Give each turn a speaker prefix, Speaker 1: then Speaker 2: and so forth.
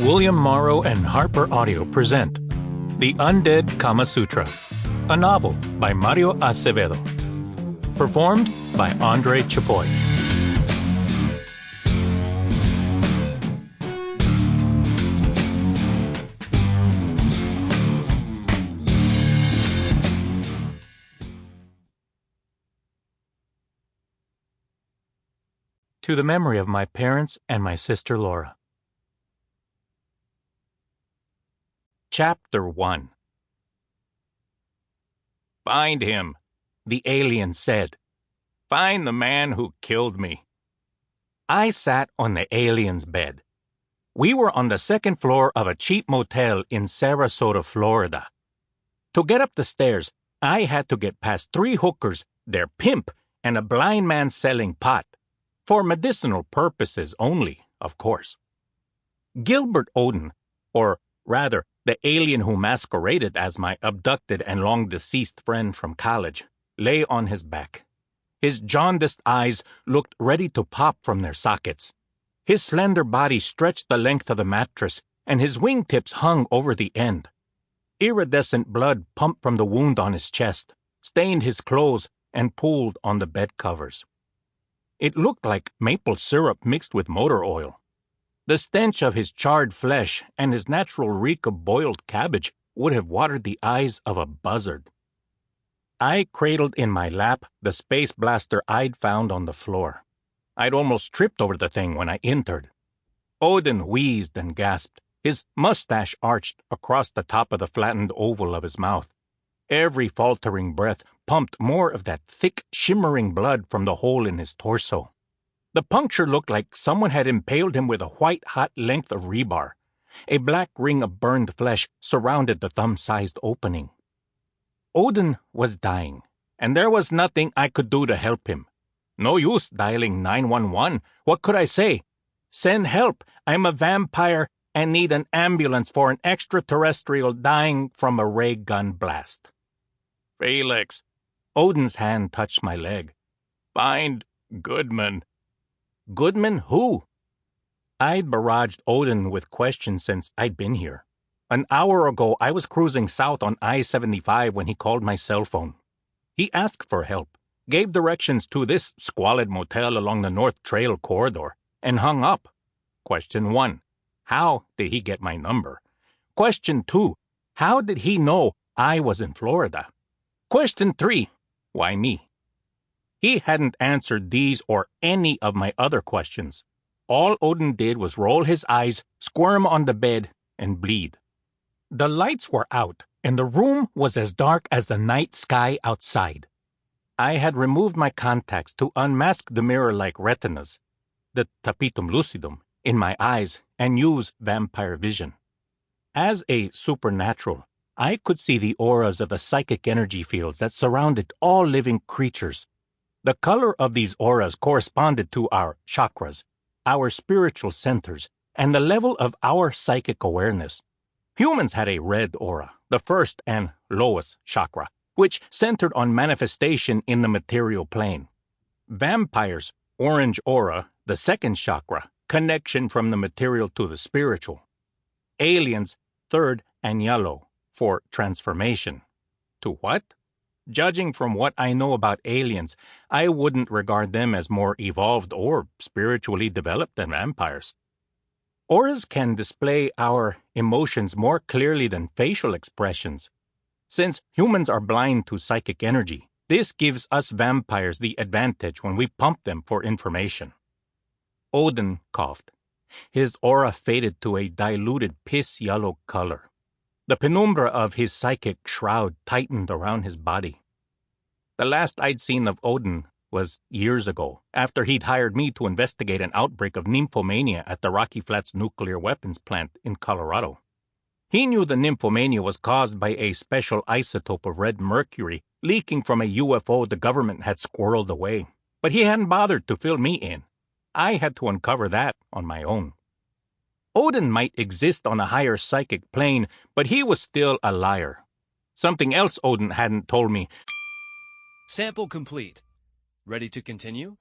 Speaker 1: William Morrow and HarperAudio present The Undead Kama Sutra, a novel by Mario Acevedo. Performed by Andre Chapoy. To the memory of my parents and my sister Laura. Chapter 1. Find him, the alien said. Find the man who killed me. I sat on the alien's bed. We were on the second floor of a cheap motel in Sarasota, Florida. To get up the stairs, I had to get past 3 hookers, their pimp, and a blind man selling pot. For medicinal purposes only, of course. Gilbert Oden, or rather, the alien who masqueraded as my abducted and long-deceased friend from college, lay on his back. His jaundiced eyes looked ready to pop from their sockets. His slender body stretched the length of the mattress, and his wingtips hung over the end. Iridescent blood pumped from the wound on his chest, stained his clothes, and pooled on the bed covers. It looked like maple syrup mixed with motor oil. The stench of his charred flesh and his natural reek of boiled cabbage would have watered the eyes of a buzzard. I cradled in my lap the space blaster I'd found on the floor. I'd almost tripped over the thing when I entered. Oden wheezed and gasped, his mustache arched across the top of the flattened oval of his mouth. Every faltering breath pumped more of that thick, shimmering blood from the hole in his torso. The puncture looked like someone had impaled him with a white-hot length of rebar. A black ring of burned flesh surrounded the thumb-sized opening. Oden was dying, and there was nothing I could do to help him. No use dialing 911. What could I say? Send help. I'm a vampire and need an ambulance for an extraterrestrial dying from a ray gun blast. Felix. Oden's hand touched my leg. Find Goodman. Goodman who? I'd barraged Oden with questions since I'd been here. An hour ago, I was cruising south on I-75 when he called my cell phone. He asked for help, gave directions to this squalid motel along the North Trail corridor, and hung up. Question 1. How did he get my number? Question 2. How did he know I was in Florida? Question 3. Why me? He hadn't answered these or any of my other questions. All Oden did was roll his eyes, squirm on the bed, and bleed. The lights were out, and the room was as dark as the night sky outside. I had removed my contacts to unmask the mirror-like retinas, the tapetum lucidum, in my eyes and use vampire vision. As a supernatural, I could see the auras of the psychic energy fields that surrounded all living creatures. The color of these auras corresponded to our chakras, our spiritual centers, and the level of our psychic awareness. Humans had a red aura, the first and lowest chakra, which centered on manifestation in the material plane. Vampires, orange aura, the second chakra, connection from the material to the spiritual. Aliens, third and yellow, for transformation. To what? Judging from what I know about aliens, I wouldn't regard them as more evolved or spiritually developed than vampires. Auras can display our emotions more clearly than facial expressions. Since humans are blind to psychic energy, this gives us vampires the advantage when we pump them for information. Oden coughed. His aura faded to a diluted piss-yellow color. The penumbra of his psychic shroud tightened around his body. The last I'd seen of Oden was years ago, after he'd hired me to investigate an outbreak of nymphomania at the Rocky Flats nuclear weapons plant in Colorado. He knew the nymphomania was caused by a special isotope of red mercury leaking from a UFO the government had squirreled away, but he hadn't bothered to fill me in. I had to uncover that on my own. Oden might exist on a higher psychic plane, but he was still a liar. Something else Oden hadn't told me.
Speaker 2: Sample complete. Ready to continue?